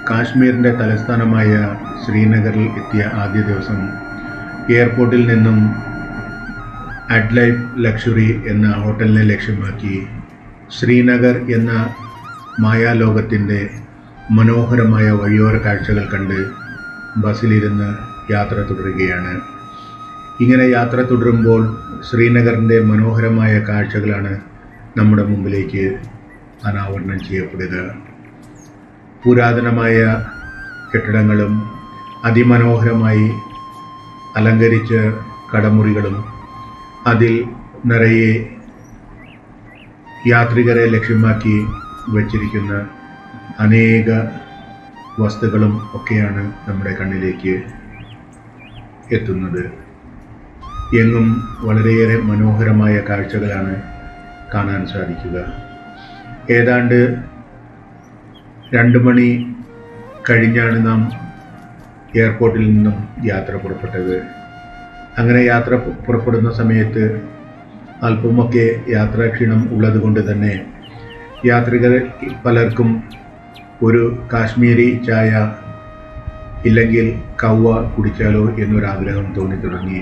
കാശ്മീരിൻ്റെ തലസ്ഥാനമായ ശ്രീനഗറിൽ എത്തിയ ആദ്യ ദിവസം എയർപോർട്ടിൽ നിന്നും അഡ്ലൈഫ് ലക്ഷറി എന്ന ഹോട്ടലിനെ ലക്ഷ്യമാക്കി ശ്രീനഗർ എന്ന മായാലോകത്തിൻ്റെ മനോഹരമായ വഴിയോര കാഴ്ചകൾ കണ്ട് ബസ്സിലിരുന്ന് യാത്ര തുടരുകയാണ്. ഇങ്ങനെ യാത്ര തുടരുമ്പോൾ ശ്രീനഗറിൻ്റെ മനോഹരമായ കാഴ്ചകളാണ് നമ്മുടെ മുമ്പിലേക്ക് അനാവരണം ചെയ്യപ്പെടുക. പുരാതനമായ കെട്ടിടങ്ങളും അതിമനോഹരമായി അലങ്കരിച്ച കടമുറികളും അതിൽ നിറയെ യാത്രികരെ ലക്ഷ്യമാക്കി വച്ചിരിക്കുന്ന അനേക വസ്തുക്കളും ഒക്കെയാണ് നമ്മുടെ കണ്ണിലേക്ക് എത്തുന്നത്. എങ്ങും വളരെയേറെ മനോഹരമായ കാഴ്ചകളാണ് കാണാൻ സാധിക്കുക. ഏതാണ്ട് 2 മണി കഴിഞ്ഞാണ് നാം എയർപോർട്ടിൽ നിന്നും യാത്ര പുറപ്പെട്ടത്. അങ്ങനെ യാത്ര പുറപ്പെടുന്ന സമയത്ത് അല്പമൊക്കെ യാത്രാക്ഷീണം ഉള്ളതുകൊണ്ട് തന്നെ യാത്രികർ പലർക്കും ഒരു കാശ്മീരി ചായ ഇല്ലെങ്കിൽ കവ്വ കുടിച്ചാലോ എന്നൊരാഗ്രഹം തോന്നി തുടങ്ങി.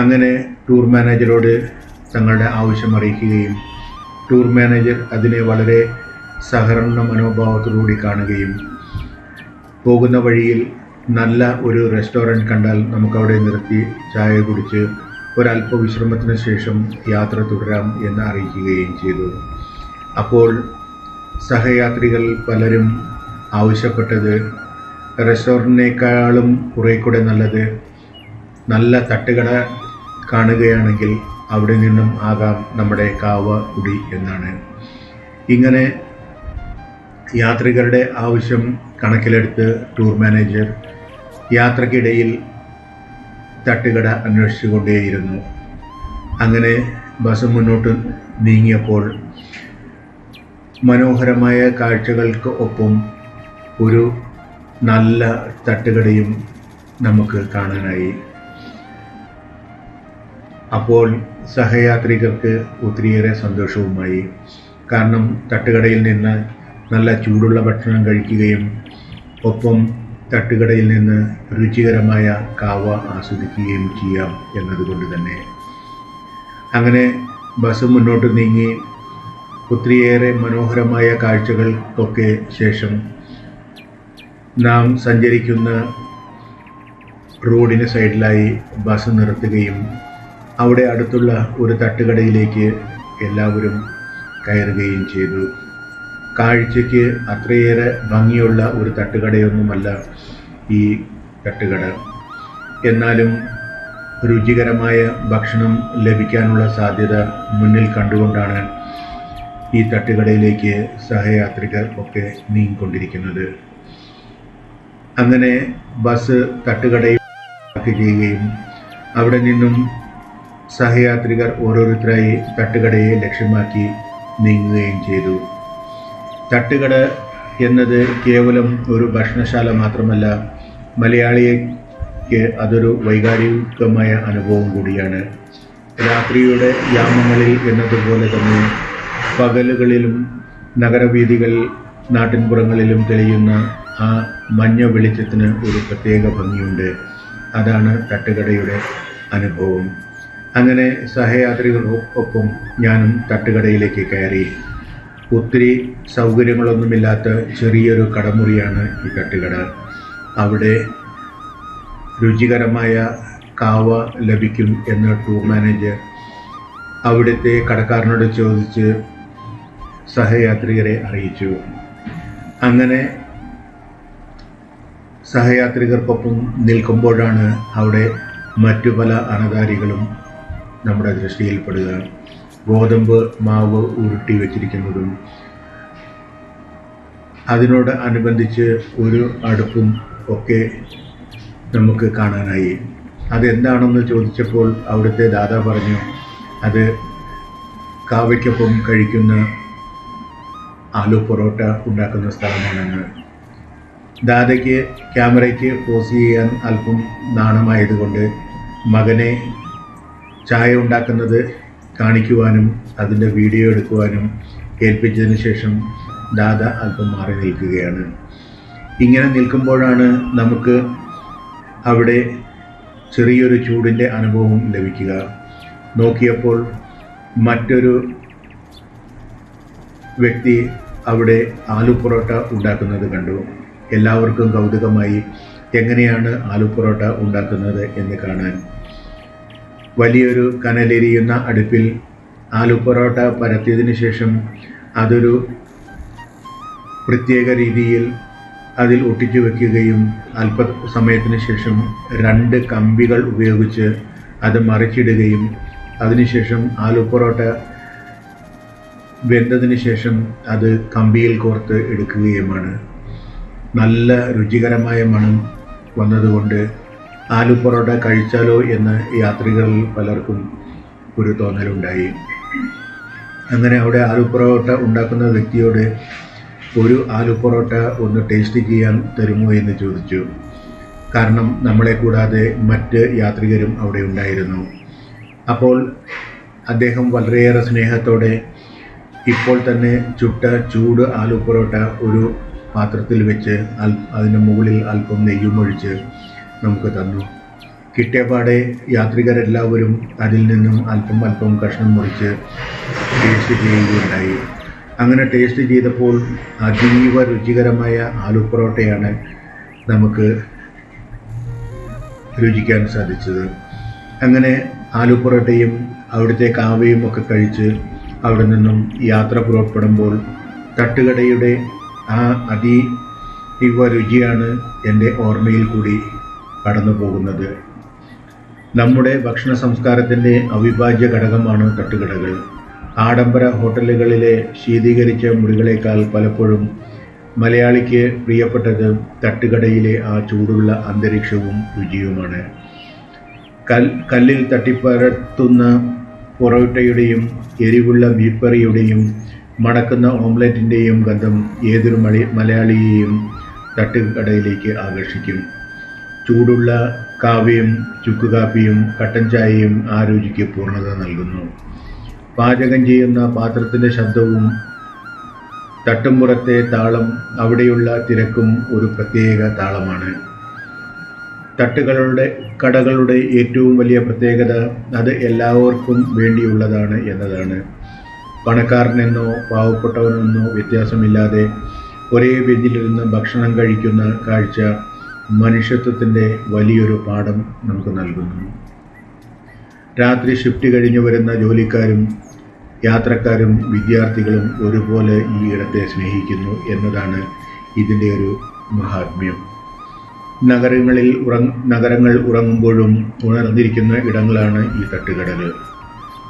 അങ്ങനെ ടൂർ മാനേജരോട് തങ്ങളുടെ ആവശ്യം അറിയിക്കുകയും ടൂർ മാനേജർ അതിനെ വളരെ സഹകരണ മനോഭാവത്തോടുകൂടി കാണുകയും പോകുന്ന വഴിയിൽ നല്ല ഒരു റെസ്റ്റോറൻറ്റ് കണ്ടാൽ നമുക്കവിടെ നിർത്തി ചായ കുടിച്ച് ഒരല്പ വിശ്രമത്തിന് ശേഷം യാത്ര തുടരാം എന്ന് അറിയിക്കുകയും ചെയ്തു. അപ്പോൾ സഹയാത്രികൾ പലരും ആവശ്യപ്പെട്ടത് റെസ്റ്റോറൻറ്റിനേക്കാളും കുറേ കൂടെ നല്ലത് നല്ല തട്ടുകട കാണുകയാണെങ്കിൽ അവിടെ നിന്നും ആകാം നമ്മുടെ കാവ കുടി എന്നാണ്. ഇങ്ങനെ യാത്രികരുടെ ആവശ്യം കണക്കിലെടുത്ത് ടൂർ മാനേജർ യാത്രക്കിടയിൽ തട്ടുകട അന്വേഷിച്ചു കൊണ്ടേയിരുന്നു. അങ്ങനെ ബസ് മുന്നോട്ട് നീങ്ങിയപ്പോൾ മനോഹരമായ കാഴ്ചകൾക്ക് ഒപ്പം ഒരു നല്ല തട്ടുകടയും നമുക്ക് കാണാനായി. അപ്പോൾ സഹയാത്രികർക്ക് ഒത്തിരിയേറെ സന്തോഷവുമായി. കാരണം തട്ടുകടയിൽ നിന്ന് നല്ല ചൂടുള്ള ഭക്ഷണം കഴിക്കുകയും ഒപ്പം തട്ടുകടയിൽ നിന്ന് രുചികരമായ കാവ ആസ്വദിക്കുകയും ചെയ്യാം എന്നതുകൊണ്ട് തന്നെ. അങ്ങനെ ബസ് മുന്നോട്ട് നീങ്ങി ഒത്തിരിയേറെ മനോഹരമായ കാഴ്ചകൾക്കൊക്കെ ശേഷം നാം സഞ്ചരിക്കുന്ന റോഡിന് സൈഡിലായി ബസ് നിർത്തുകയും അവിടെ അടുത്തുള്ള ഒരു തട്ടുകടയിലേക്ക് എല്ലാവരും കയറുകയും ചെയ്തു. കാഴ്ചയ്ക്ക് അത്രയേറെ ഭംഗിയുള്ള ഒരു തട്ടുകടയൊന്നുമല്ല ഈ തട്ടുകട. എന്നാലും രുചികരമായ ഭക്ഷണം ലഭിക്കാനുള്ള സാധ്യത മുന്നിൽ കണ്ടുകൊണ്ടാണ് ഈ തട്ടുകടയിലേക്ക് സഹയാത്രികർ ഒക്കെ നീങ്ങിക്കൊണ്ടിരിക്കുന്നത്. അങ്ങനെ ബസ് തട്ടുകടയിൽ ചെയ്യുകയും അവിടെ നിന്നും സഹയാത്രികർ ഓരോരുത്തരായി തട്ടുകടയെ ലക്ഷ്യമാക്കി നീങ്ങുകയും ചെയ്തു. തട്ടുകട എന്നത് കേവലം ഒരു ഭക്ഷണശാല മാത്രമല്ല, മലയാളിക്ക് അതൊരു വൈകാരികമായ അനുഭവം കൂടിയാണ്. രാത്രിയുടെ യാമങ്ങളിൽ എന്നതുപോലെ തന്നെ പകലുകളിലും നഗരവീഥികളിൽ നാട്ടിൻപുറങ്ങളിലും തെളിയുന്ന ആ മഞ്ഞ വെളിച്ചത്തിന് ഒരു പ്രത്യേക ഭംഗിയുണ്ട്. അതാണ് തട്ടുകടയുടെ അനുഭവം. അങ്ങനെ സഹയാത്രികർക്കൊപ്പം ഞാനും തട്ടുകടയിലേക്ക് കയറി. ഒത്തിരി സൗകര്യങ്ങളൊന്നുമില്ലാത്ത ചെറിയൊരു കടമുറിയാണ് ഈ തട്ടുകട. അവിടെ രുചികരമായ കാവ ലഭിക്കും എന്ന് ടൂർ മാനേജർ അവിടുത്തെ കടക്കാരനോട് ചോദിച്ച് സഹയാത്രികരെ അറിയിച്ചു. അങ്ങനെ സഹയാത്രികർക്കൊപ്പം നിൽക്കുമ്പോഴാണ് അവിടെ മറ്റു പല അനധാരികളും നമ്മുടെ ദൃഷ്ടിയിൽപ്പെടുക. ഗോതമ്പ് മാവ് ഉരുട്ടി വച്ചിരിക്കുന്നതും അതിനോട് അനുബന്ധിച്ച് ഒരു അടുപ്പും ഒക്കെ നമുക്ക് കാണാനായി. അതെന്താണെന്ന് ചോദിച്ചപ്പോൾ അവിടുത്തെ ദാദാ പറഞ്ഞു, അത് കാവയ്ക്കൊപ്പം കഴിക്കുന്ന ആലു പൊറോട്ട ഉണ്ടാക്കുന്ന സ്ഥലമാണെന്ന്. ദാദയ്ക്ക് ക്യാമറയ്ക്ക് പോസ് ചെയ്യാൻ അല്പം നാണമായതുകൊണ്ട് മകനെ ചായ ഉണ്ടാക്കുന്നത് കാണിക്കുവാനും അതിൻ്റെ വീഡിയോ എടുക്കുവാനും ഏൽപ്പിച്ചതിന് ശേഷം ദാദ അല്പം മാറി നിൽക്കുകയാണ്. ഇങ്ങനെ നിൽക്കുമ്പോഴാണ് നമുക്ക് അവിടെ ചെറിയൊരു ചൂടിൻ്റെ അനുഭവം ലഭിക്കുക. നോക്കിയപ്പോൾ മറ്റൊരു വ്യക്തി അവിടെ ആലു പൊറോട്ട ഉണ്ടാക്കുന്നത് കണ്ടു. എല്ലാവർക്കും കൗതുകമായി എങ്ങനെയാണ് ആലു പൊറോട്ട ഉണ്ടാക്കുന്നത് എന്ന് കാണാൻ. വലിയൊരു കനലെരിയുന്ന അടുപ്പിൽ ആലു പൊറോട്ട പരത്തിയതിന് ശേഷം അതൊരു പ്രത്യേക രീതിയിൽ അതിൽ ഒട്ടിച്ചു വയ്ക്കുകയും അല്പസമയത്തിന് ശേഷം 2 കമ്പികൾ ഉപയോഗിച്ച് അത് മറിച്ചിടുകയും അതിനുശേഷം ആലു പൊറോട്ട വെന്തതിന് ശേഷം അത് കമ്പിയിൽ കോർത്ത് എടുക്കുകയുമാണ്. നല്ല രുചികരമായ മണം വന്നതുകൊണ്ട് ആലു പൊറോട്ട കഴിച്ചാലോ എന്ന് യാത്രികരിൽ പലർക്കും ഒരു തോന്നലുണ്ടായി. അങ്ങനെ അവിടെ ആലു പൊറോട്ട ഉണ്ടാക്കുന്ന വ്യക്തിയോട് ഒരു ആലു പൊറോട്ട ഒന്ന് ടേസ്റ്റ് ചെയ്യാൻ തരുമോ എന്ന് ചോദിച്ചു. കാരണം നമ്മളെ കൂടാതെ മറ്റ് യാത്രികരും അവിടെ ഉണ്ടായിരുന്നു. അപ്പോൾ അദ്ദേഹം വളരെയേറെ സ്നേഹത്തോടെ ഇപ്പോൾ തന്നെ ചുട്ട ചൂട് ആലു പൊറോട്ട ഒരു പാത്രത്തിൽ വെച്ച് അതിന് മുകളിൽ അല്പം നെയ്യും ഒഴിച്ച് നമുക്ക് തന്നു. കിട്ടിയപാടെ യാത്രികരെല്ലാവരും അതിൽ നിന്നും അല്പം കഷ്ണം മുറിച്ച് ടേസ്റ്റ് ചെയ്യുകയുണ്ടായി. അങ്ങനെ ടേസ്റ്റ് ചെയ്തപ്പോൾ അതീവ രുചികരമായ ആലു പൊറോട്ടയാണ് നമുക്ക് രുചിക്കാൻ സാധിച്ചത്. അങ്ങനെ ആലു പൊറോട്ടയും അവിടുത്തെ കാവയും ഒക്കെ കഴിച്ച് അവിടെ നിന്നും യാത്ര പുറപ്പെടുമ്പോൾ തട്ടുകടയുടെ ആ അതീവ രുചിയാണ് എൻ്റെ ഓർമ്മയിൽ കൂടി കടന്നു പോകുന്നത്. നമ്മുടെ ഭക്ഷണ സംസ്കാരത്തിൻ്റെ അവിഭാജ്യ ഘടകമാണ് തട്ടുകടകൾ. ആഡംബര ഹോട്ടലുകളിലെ ശീതീകരിച്ച മുറികളേക്കാൾ പലപ്പോഴും മലയാളിക്ക് പ്രിയപ്പെട്ടത് തട്ടുകടയിലെ ആ ചൂടുള്ള അന്തരീക്ഷവും രുചിയുമാണ്. കല്ലിൽ തട്ടിപ്പരത്തുന്ന പൊറോട്ടയുടെയും എരിവുള്ള ബീഫ് മണക്കുന്ന ഓംലെറ്റിൻ്റെയും ഗന്ധം ഏതൊരു മലയാളിയെയും തട്ടുകടയിലേക്ക് ആകർഷിക്കും. ചൂടുള്ള കാവയും ചുക്കുകാപ്പിയും കട്ടൻ ചായയും ആ രുചിക്ക് പൂർണ്ണത നൽകുന്നു. പാചകം ചെയ്യുന്ന പാത്രത്തിൻ്റെ ശബ്ദവും തട്ടുംപുറത്തെ താളം, അവിടെയുള്ള തിരക്കും ഒരു പ്രത്യേക താളമാണ്. കടകളുടെ ഏറ്റവും വലിയ പ്രത്യേകത അത് എല്ലാവർക്കും വേണ്ടിയുള്ളതാണ് എന്നതാണ്. പണക്കാരനെന്നോ പാവപ്പെട്ടവനെന്നോ വ്യത്യാസമില്ലാതെ ഒരേ ബെഞ്ചിലിരുന്ന് ഭക്ഷണം കഴിക്കുന്ന കാഴ്ച മനുഷ്യത്വത്തിൻ്റെ വലിയൊരു പാഠം നമുക്ക് നൽകുന്നു. രാത്രി ഷിഫ്റ്റ് കഴിഞ്ഞു വരുന്ന ജോലിക്കാരും യാത്രക്കാരും വിദ്യാർത്ഥികളും ഒരുപോലെ ഈ ഇടത്തെ സ്നേഹിക്കുന്നു എന്നതാണ് ഇതിൻ്റെ ഒരു മഹാത്മ്യം. നഗരങ്ങൾ ഉറങ്ങുമ്പോഴും ഉണർന്നിരിക്കുന്ന ഇടങ്ങളാണ് ഈ തട്ടുകടകൾ.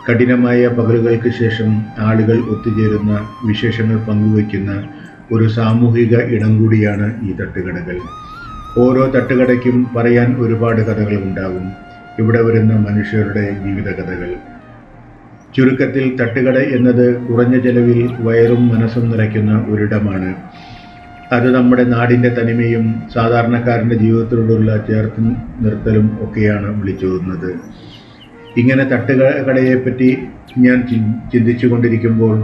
കഠിനമായ പകലുകൾക്ക് ശേഷം ആളുകൾ ഒത്തുചേരുന്ന, വിശേഷങ്ങൾ പങ്കുവയ്ക്കുന്ന ഒരു സാമൂഹിക ഇടം കൂടിയാണ് ഈ തട്ടുകടകൾ. ഓരോ തട്ടുകടയ്ക്കും പറയാൻ ഒരുപാട് കഥകൾ ഉണ്ടാകും. ഇവിടെ വരുന്ന മനുഷ്യരുടെ ജീവിത കഥകൾ. ചുരുക്കത്തിൽ തട്ടുകട എന്നത് കുറഞ്ഞ ചെലവിൽ വയറും മനസ്സും നിറയ്ക്കുന്ന ഒരിടമാണ്. അത് നമ്മുടെ നാടിൻ്റെ തനിമയും സാധാരണക്കാരൻ്റെ ജീവിതത്തിനോടുള്ള ചേർത്ത് നിർത്തലും ഒക്കെയാണ് വിളിച്ചോതുന്നത്. ഇങ്ങനെ തട്ടുകടയെപ്പറ്റി ഞാൻ ചിന്തിച്ചു കൊണ്ടിരിക്കുമ്പോൾ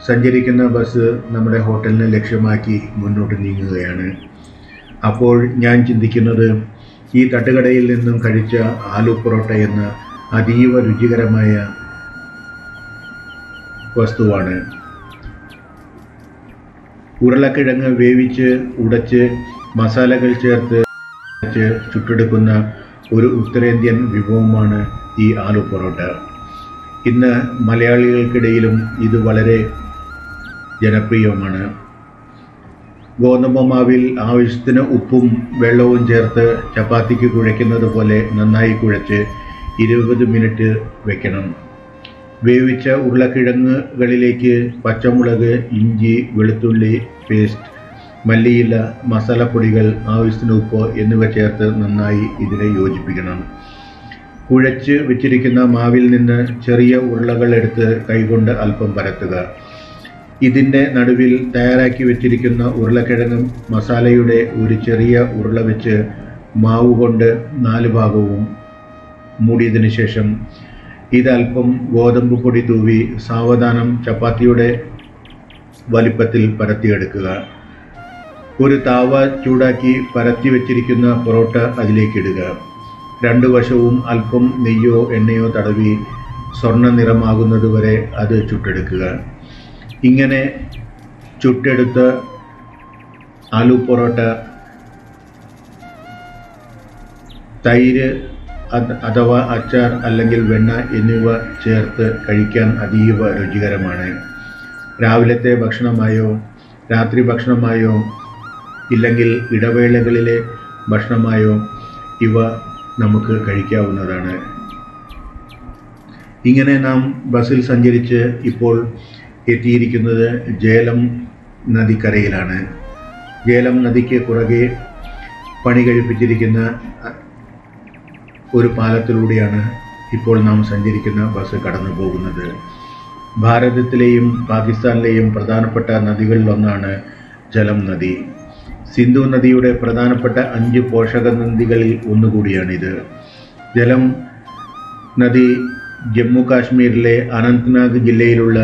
സഞ്ചരിക്കുന്ന ബസ് നമ്മുടെ ഹോട്ടലിനെ ലക്ഷ്യമാക്കി മുന്നോട്ട് നീങ്ങുകയാണ്. അപ്പോൾ ഞാൻ ചിന്തിക്കുന്നത് ഈ തട്ടുകടയിൽ നിന്നും കഴിച്ച ആലു പൊറോട്ട എന്ന അതീവ രുചികരമായ വസ്തുവാണ്. ഉരുളക്കിഴങ്ങ് വേവിച്ച് ഉടച്ച് മസാലകൾ ചേർത്ത് ചുട്ടെടുക്കുന്ന ഒരു ഉത്തരേന്ത്യൻ വിഭവമാണ് ഈ ആലു പൊറോട്ട. ഇന്ന് മലയാളികൾക്കിടയിലും ഇത് വളരെ ജനപ്രിയമാണ്. ഗോതമ്പ് മാവിൽ ആവശ്യത്തിന് ഉപ്പും വെള്ളവും ചേർത്ത് ചപ്പാത്തിക്ക് കുഴയ്ക്കുന്നത് പോലെ നന്നായി കുഴച്ച് 20 മിനിറ്റ് വെക്കണം. വേവിച്ച ഉരുളക്കിഴങ്ങുകളിലേക്ക് പച്ചമുളക്, ഇഞ്ചി, വെളുത്തുള്ളി പേസ്റ്റ്, മല്ലിയില, മസാലപ്പൊടികൾ, ആവശ്യത്തിന് ഉപ്പ് എന്നിവ ചേർത്ത് നന്നായി ഇതിനെ യോജിപ്പിക്കണം. കുഴച്ച് വെച്ചിരിക്കുന്ന മാവിൽ നിന്ന് ചെറിയ ഉരുളകൾ എടുത്ത് കൈകൊണ്ട് അല്പം പരത്തുക. ഇതിൻ്റെ നടുവിൽ തയ്യാറാക്കി വെച്ചിരിക്കുന്ന ഉരുളക്കിഴങ്ങ് മസാലയുടെ ഒരു ചെറിയ ഉരുള വെച്ച് മാവ് കൊണ്ട് 4 ഭാഗവും മൂടിയതിനു ശേഷം ഇതല്പം ഗോതമ്പ് പൊടി തൂവി സാവധാനം ചപ്പാത്തിയുടെ വലിപ്പത്തിൽ പരത്തിയെടുക്കുക. ഒരു താവ ചൂടാക്കി പരത്തി വെച്ചിരിക്കുന്ന പൊറോട്ട അതിലേക്കിടുക. രണ്ടു വശവും അല്പം നെയ്യോ എണ്ണയോ തടവി സ്വർണ്ണ നിറമാകുന്നതുവരെ അത് ചുട്ടെടുക്കുക. ഇങ്ങനെ ചുട്ടെടുത്ത ആലു പൊറോട്ട തൈര് അഥവാ അച്ചാർ അല്ലെങ്കിൽ വെണ്ണ എന്നിവ ചേർത്ത് കഴിക്കാൻ അതീവ രുചികരമാണ്. രാവിലത്തെ ഭക്ഷണമായോ രാത്രി ഭക്ഷണമായോ ഇല്ലെങ്കിൽ ഇടവേളകളിലെ ഭക്ഷണമായോ ഇവ നമുക്ക് കഴിക്കാവുന്നതാണ്. ഇങ്ങനെ നാം ബസ്സിൽ സഞ്ചരിച്ച് ഇപ്പോൾ എത്തിയിരിക്കുന്നത് ജേലം നദിക്കരയിലാണ്. ജേലം നദിക്ക് പുറകെ പണി കഴിപ്പിച്ചിരിക്കുന്ന ഒരു പാലത്തിലൂടെയാണ് ഇപ്പോൾ നാം സഞ്ചരിക്കുന്ന ബസ് കടന്നു പോകുന്നത്. ഭാരതത്തിലെയും പാകിസ്ഥാനിലെയും പ്രധാനപ്പെട്ട നദികളിലൊന്നാണ് ജലം നദി. സിന്ധു നദിയുടെ പ്രധാനപ്പെട്ട 5 പോഷക നദികളിൽ ഒന്നുകൂടിയാണിത്. ജലം നദി ജമ്മു കാശ്മീരിലെ അനന്ത്നാഗ് ജില്ലയിലുള്ള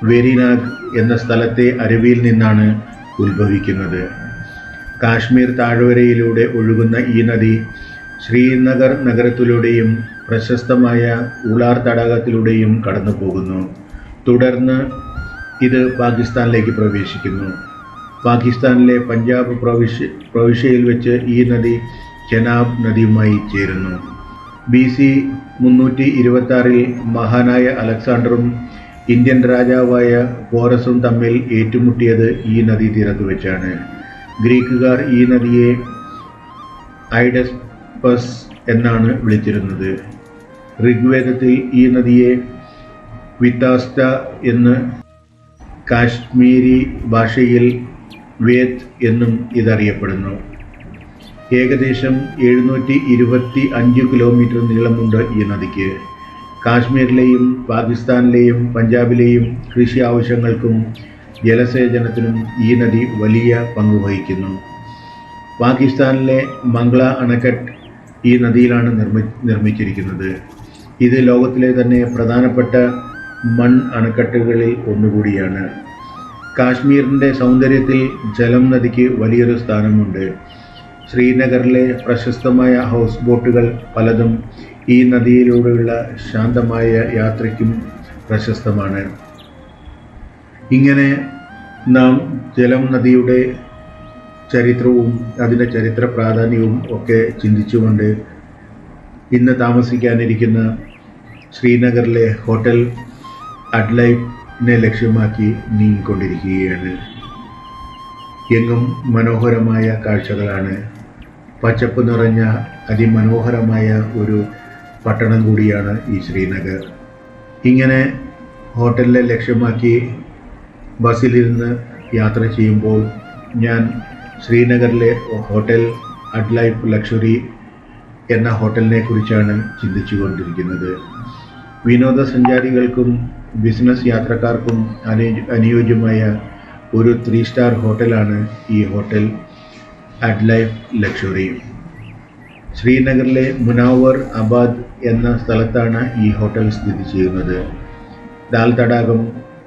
വെരിനാഗ് എന്ന സ്ഥലത്തെ അരുവിയിൽ നിന്നാണ് ഉത്ഭവിക്കുന്നത്. കാശ്മീർ താഴ്വരയിലൂടെ ഒഴുകുന്ന ഈ നദി ശ്രീനഗർ നഗരത്തിലൂടെയും പ്രശസ്തമായ ഉളാർ തടാകത്തിലൂടെയും കടന്നു പോകുന്നു. തുടർന്ന് ഇത് പാകിസ്ഥാനിലേക്ക് പ്രവേശിക്കുന്നു. പാകിസ്ഥാനിലെ പഞ്ചാബ് പ്രവിശ്യയിൽ വെച്ച് ഈ നദി ചെനാബ് നദിയുമായി ചേരുന്നു. BC 326 മഹാനായ അലക്സാണ്ടറും ഇന്ത്യൻ രാജാവായ പോറസും തമ്മിൽ ഏറ്റുമുട്ടിയത് ഈ നദീതീരത്ത് വെച്ചാണ്. ഗ്രീക്കുകാർ ഈ നദിയെ ഐഡസ്പസ് എന്നാണ് വിളിച്ചിരുന്നത്. ഋഗ്വേദത്തിൽ ഈ നദിയെ വിതാസ്ത എന്ന്, കാശ്മീരി ഭാഷയിൽ വേദ് എന്നും ഇതറിയപ്പെടുന്നു. ഏകദേശം 725 കിലോമീറ്റർ നീളമുണ്ട് ഈ നദിക്ക്. കാശ്മീരിലെയും പാകിസ്ഥാനിലെയും പഞ്ചാബിലെയും കൃഷി ആവശ്യങ്ങൾക്കും ജലസേചനത്തിനും ഈ നദി വലിയ പങ്ക് വഹിക്കുന്നു. പാകിസ്ഥാനിലെ മംഗ്ല അണക്കെട്ട് ഈ നദിയിലാണ് നിർമ്മിച്ചിരിക്കുന്നത്. ഇത് ലോകത്തിലെ തന്നെ പ്രധാനപ്പെട്ട മൺ അണക്കെട്ടുകളിൽ ഒന്നുകൂടിയാണ്. കാശ്മീരിൻ്റെ സൗന്ദര്യത്തിൽ ജലം നദിക്ക് വലിയൊരു സ്ഥാനമുണ്ട്. ശ്രീനഗറിലെ പ്രശസ്തമായ ഹൗസ് ബോട്ടുകൾ പലതും ഈ നദിയിലൂടെയുള്ള ശാന്തമായ യാത്രയ്ക്കും പ്രശസ്തമാണ്. ഇങ്ങനെ നാം ജലം നദിയുടെ ചരിത്രവും അതിൻ്റെ ചരിത്ര പ്രാധാന്യവും ഒക്കെ ചിന്തിച്ചുകൊണ്ട് ഇന്ന് താമസിക്കാനിരിക്കുന്ന ശ്രീനഗറിലെ ഹോട്ടൽ അഡ്ലൈഫിനെ ലക്ഷ്യമാക്കി നീങ്ങിക്കൊണ്ടിരിക്കുകയാണ്. എങ്ങും മനോഹരമായ കാഴ്ചകളാണ്. പച്ചപ്പ് നിറഞ്ഞ അതിമനോഹരമായ ഒരു പട്ടണം കൂടിയാണ് ഈ ശ്രീനഗർ. ഇങ്ങനെ ഹോട്ടലിനെ ലക്ഷ്യമാക്കി ബസ്സിലിരുന്ന് യാത്ര ചെയ്യുമ്പോൾ ഞാൻ ശ്രീനഗറിലെ ഹോട്ടൽ അഡ്ലൈഫ് ലക്ഷറി എന്ന ഹോട്ടലിനെ കുറിച്ചാണ് ചിന്തിച്ചു കൊണ്ടിരിക്കുന്നത്. വിനോദസഞ്ചാരികൾക്കും ബിസിനസ് യാത്രക്കാർക്കും അനുയോജ്യമായ ഒരു 3 സ്റ്റാർ ഹോട്ടലാണ് ഈ ഹോട്ടൽ അഡ്ലൈഫ് ലക്ഷറി. ശ്രീനഗറിലെ മുനാവർ ആബാദ് എന്ന സ്ഥലത്താണ് ഈ ഹോട്ടൽ സ്ഥിതി ചെയ്യുന്നത്. ദാൽ തടാകം,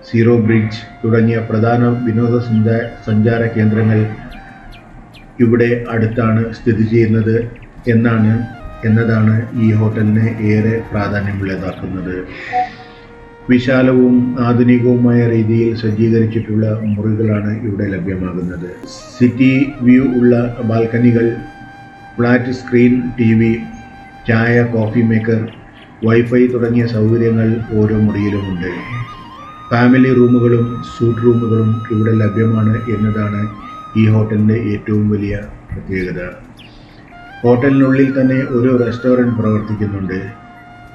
സീറോ ബ്രിഡ്ജ് തുടങ്ങിയ പ്രധാന വിനോദസഞ്ചാര കേന്ദ്രങ്ങൾ ഇവിടെ അടുത്താണ് സ്ഥിതി ചെയ്യുന്നത് എന്നതാണ് ഈ ഹോട്ടലിനെ ഏറെ പ്രാധാന്യമുള്ളതാക്കുന്നത്. വിശാലവും ആധുനികവുമായ രീതിയിൽ സജ്ജീകരിച്ചിട്ടുള്ള മുറികളാണ് ഇവിടെ ലഭ്യമാകുന്നത്. സിറ്റി വ്യൂ ഉള്ള ബാൽക്കണികൾ, ഫ്ലാറ്റ് സ്ക്രീൻ TV, ചായ, കോഫി മേക്കർ, വൈഫൈ തുടങ്ങിയ സൗകര്യങ്ങൾ ഓരോ മുറിയിലുമുണ്ട്. ഫാമിലി റൂമുകളും സൂട്ട് റൂമുകളും ഇവിടെ ലഭ്യമാണ് എന്നതാണ് ഈ ഹോട്ടലിൻ്റെ ഏറ്റവും വലിയ പ്രത്യേകത. ഹോട്ടലിനുള്ളിൽ തന്നെ ഒരു റെസ്റ്റോറൻറ്റ് പ്രവർത്തിക്കുന്നുണ്ട്.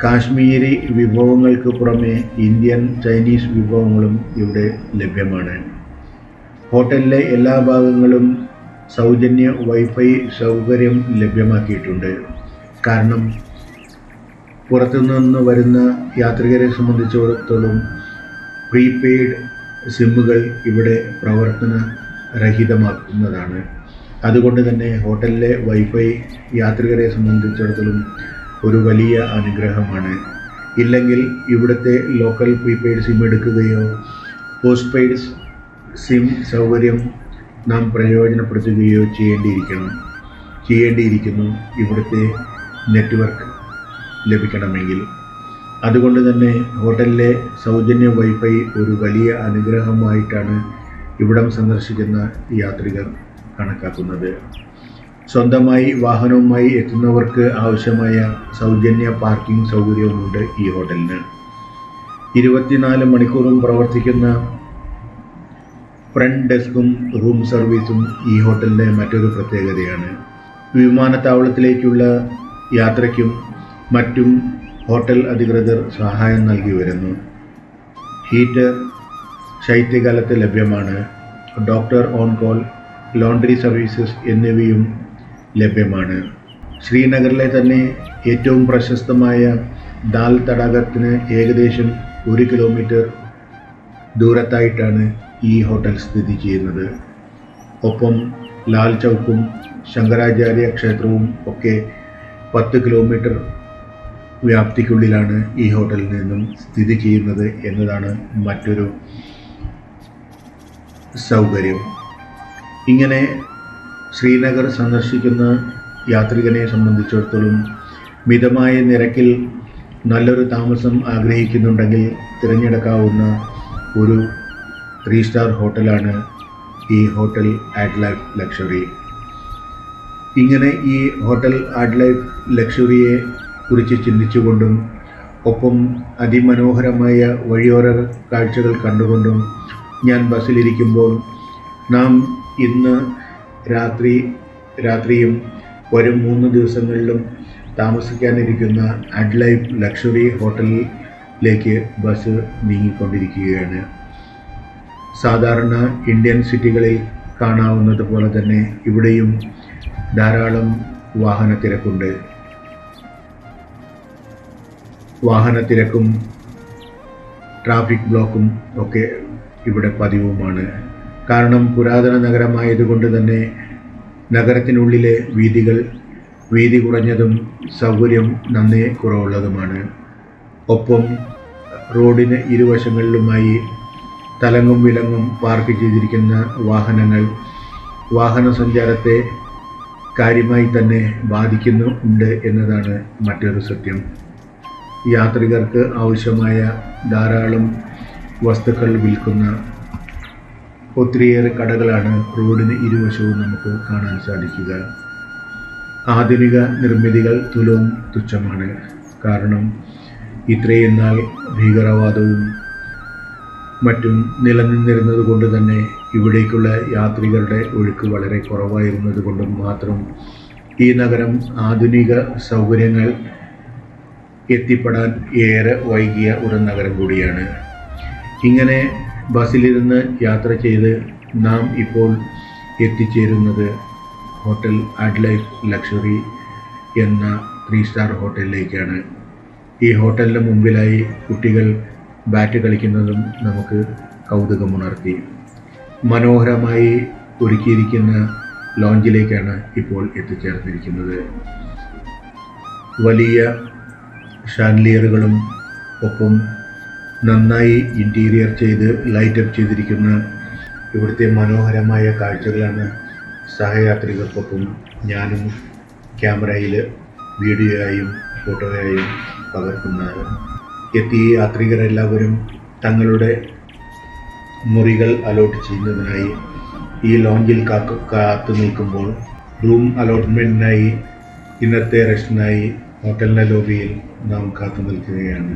കാശ്മീരി വിഭവങ്ങൾക്ക് പുറമെ ഇന്ത്യൻ, ചൈനീസ് വിഭവങ്ങളും ഇവിടെ ലഭ്യമാണ്. ഹോട്ടലിലെ എല്ലാ ഭാഗങ്ങളും സൗജന്യ വൈഫൈ സൗകര്യം ലഭ്യമാക്കിയിട്ടുണ്ട്. കാരണം പുറത്തുനിന്ന് വരുന്ന യാത്രികരെ സംബന്ധിച്ചിടത്തോളം പ്രീപെയ്ഡ് സിമ്മുകൾ ഇവിടെ പ്രവർത്തനരഹിതമാക്കുന്നതാണ്. അതുകൊണ്ട് തന്നെ ഹോട്ടലിലെ വൈഫൈ യാത്രികരെ സംബന്ധിച്ചിടത്തോളം ഒരു വലിയ അനുഗ്രഹമാണ്. ഇല്ലെങ്കിൽ ഇവിടുത്തെ ലോക്കൽ പ്രീപെയ്ഡ് സിം എടുക്കുകയോ പോസ്റ്റ് പെയ്ഡ് സിം സൗകര്യം നാം പ്രയോജനപ്പെടുത്തുകയോ ചെയ്യേണ്ടിയിരിക്കുന്നു ഇവിടുത്തെ നെറ്റ്വർക്ക് ലഭിക്കണമെങ്കിൽ. അതുകൊണ്ട് തന്നെ ഹോട്ടലിലെ സൗജന്യ വൈഫൈ ഒരു വലിയ അനുഗ്രഹമായിട്ടാണ് ഇവിടം സന്ദർശിക്കുന്ന യാത്രികർ കണക്കാക്കുന്നത്. സ്വന്തമായി വാഹനവുമായി എത്തുന്നവർക്ക് ആവശ്യമായ സൗജന്യ പാർക്കിംഗ് സൗകര്യവുമുണ്ട് ഈ ഹോട്ടലിന്. 24 മണിക്കൂറും പ്രവർത്തിക്കുന്ന ഫ്രണ്ട് ഡെസ്കും റൂം സർവീസും ഈ ഹോട്ടലിൻ്റെ മറ്റൊരു പ്രത്യേകതയാണ്. വിമാനത്താവളത്തിലേക്കുള്ള യാത്രയ്ക്കും മറ്റും ഹോട്ടൽ അധികൃതർ സഹായം നൽകി വരുന്നു. ഹീറ്റർ ശൈത്യകാലത്ത് ലഭ്യമാണ്. Doctor on call, laundry services എന്നിവയും ലഭ്യമാണ്. ശ്രീനഗറിലെ തന്നെ ഏറ്റവും പ്രശസ്തമായ ദാൽ തടാകത്തിന് ഏകദേശം 1 കിലോമീറ്റർ ദൂരത്തായിട്ടാണ് ഈ ഹോട്ടൽ സ്ഥിതി ചെയ്യുന്നത്. ഒപ്പം ലാൽ ചൗക്കും ശങ്കരാചാര്യ ക്ഷേത്രവും ഒക്കെ 10 കിലോമീറ്റർ വ്യാപ്തിക്കുള്ളിലാണ് ഈ ഹോട്ടലിൽ നിന്നും സ്ഥിതി ചെയ്യുന്നത് എന്നതാണ് മറ്റൊരു സൗകര്യം. ഇങ്ങനെ ശ്രീനഗർ സന്ദർശിക്കുന്ന യാത്രികനെ സംബന്ധിച്ചിടത്തോളം മിതമായ നിരക്കിൽ നല്ലൊരു താമസം ആഗ്രഹിക്കുന്നുണ്ടെങ്കിൽ തിരഞ്ഞെടുക്കാവുന്ന ഒരു 3 സ്റ്റാർ ഹോട്ടലാണ് ഈ ഹോട്ടൽ ആഡ്ലൈഫ് ലക്ഷറി. ഇങ്ങനെ ഈ ഹോട്ടൽ ആഡ്ലൈഫ് ലക്ഷറിയെ കുറിച്ച് ചിന്തിച്ചുകൊണ്ടും ഒപ്പം അതിമനോഹരമായ വഴിയോര കാഴ്ചകൾ കണ്ടുകൊണ്ടും ഞാൻ ബസ്സിലിരിക്കുമ്പോൾ നാം ഇന്ന് രാത്രിയും വരും 3 ദിവസങ്ങളിലും താമസിക്കാനിരിക്കുന്ന ആഡ്ലൈഫ് ലക്ഷറി ഹോട്ടലിലേക്ക് ബസ് നീങ്ങിക്കൊണ്ടിരിക്കുകയാണ്. സാധാരണ ഇന്ത്യൻ സിറ്റികളിൽ കാണാവുന്നത് പോലെ തന്നെ ഇവിടെയും ധാരാളം വാഹനത്തിരക്കും ട്രാഫിക് ബ്ലോക്കും ഒക്കെ ഇവിടെ പതിവുമാണ്. കാരണം പുരാതന നഗരമായതുകൊണ്ട് തന്നെ നഗരത്തിനുള്ളിലെ വീതി കുറഞ്ഞതും സൗകര്യം നന്നേ കുറവുള്ളതുമാണ്. ഒപ്പം റോഡിന് ഇരുവശങ്ങളിലുമായി തലങ്ങും വിലങ്ങും പാർക്ക് ചെയ്തിരിക്കുന്ന വാഹന സഞ്ചാരത്തെ കാര്യമായി തന്നെ ബാധിക്കുന്നുണ്ട് എന്നതാണ് മറ്റൊരു സത്യം. യാത്രികർക്ക് ആവശ്യമായ ധാരാളം വസ്തുക്കൾ വിൽക്കുന്ന ഒത്തിരിയേറെ കടകളാണ് റോഡിന് ഇരുവശവും നമുക്ക് കാണാൻ സാധിക്കുക. ആധുനിക നിർമ്മിതികൾ തുലവും തുച്ഛമാണ്. കാരണം ഇത്രയും നാൾ ഭീകരവാദവും മറ്റും നിലനിന്നിരുന്നത് കൊണ്ട് തന്നെ ഇവിടേക്കുള്ള യാത്രികരുടെ ഒഴുക്ക് വളരെ കുറവായിരുന്നത് കൊണ്ടും മാത്രം ഈ നഗരം ആധുനിക സൗകര്യങ്ങൾ എത്തിപ്പെടാൻ ഏറെ വൈകിയ ഒരു നഗരം കൂടിയാണ്. ഇങ്ങനെ ബസ്സിലിരുന്ന് യാത്ര ചെയ്ത് നാം ഇപ്പോൾ എത്തിച്ചേരുന്നത് ഹോട്ടൽ ആഡ്ലൈഫ് ലക്ഷറി എന്ന 3 സ്റ്റാർ ഹോട്ടലിലേക്കാണ്. ഈ ഹോട്ടലിന് മുമ്പിലായി കുട്ടികൾ ബാറ്റ് കളിക്കുന്നതും നമുക്ക് കൗതുകമുണർത്തി. മനോഹരമായി ഒരുക്കിയിരിക്കുന്ന ലോഞ്ചിലേക്കാണ് ഇപ്പോൾ എത്തിച്ചേർന്നിരിക്കുന്നത്. വലിയ ഷാൻലിയറുകളും ഒപ്പം നന്നായി ഇൻറ്റീരിയർ ചെയ്ത് ലൈറ്റപ്പ് ചെയ്തിരിക്കുന്ന ഇവിടുത്തെ മനോഹരമായ കാഴ്ചകളാണ് സഹയാത്രികർക്കൊപ്പം ഞാനും ക്യാമറയിൽ വീഡിയോയായും ഫോട്ടോയായും പകർത്തുന്നത്. എത്തിയ യാത്രികരെല്ലാവരും തങ്ങളുടെ മുറികൾ അലോട്ട് ചെയ്യുന്നതിനായി ഈ ലോഞ്ചിൽ കാത്തു നിൽക്കുമ്പോൾ റൂം അലോട്ട്മെൻറ്റിനായി ഇന്നത്തെ റെസ്റ്റിനായി ഹോട്ടലിൻ്റെ ലോബിയിൽ നാം കാത്തു നിൽക്കുകയാണ്.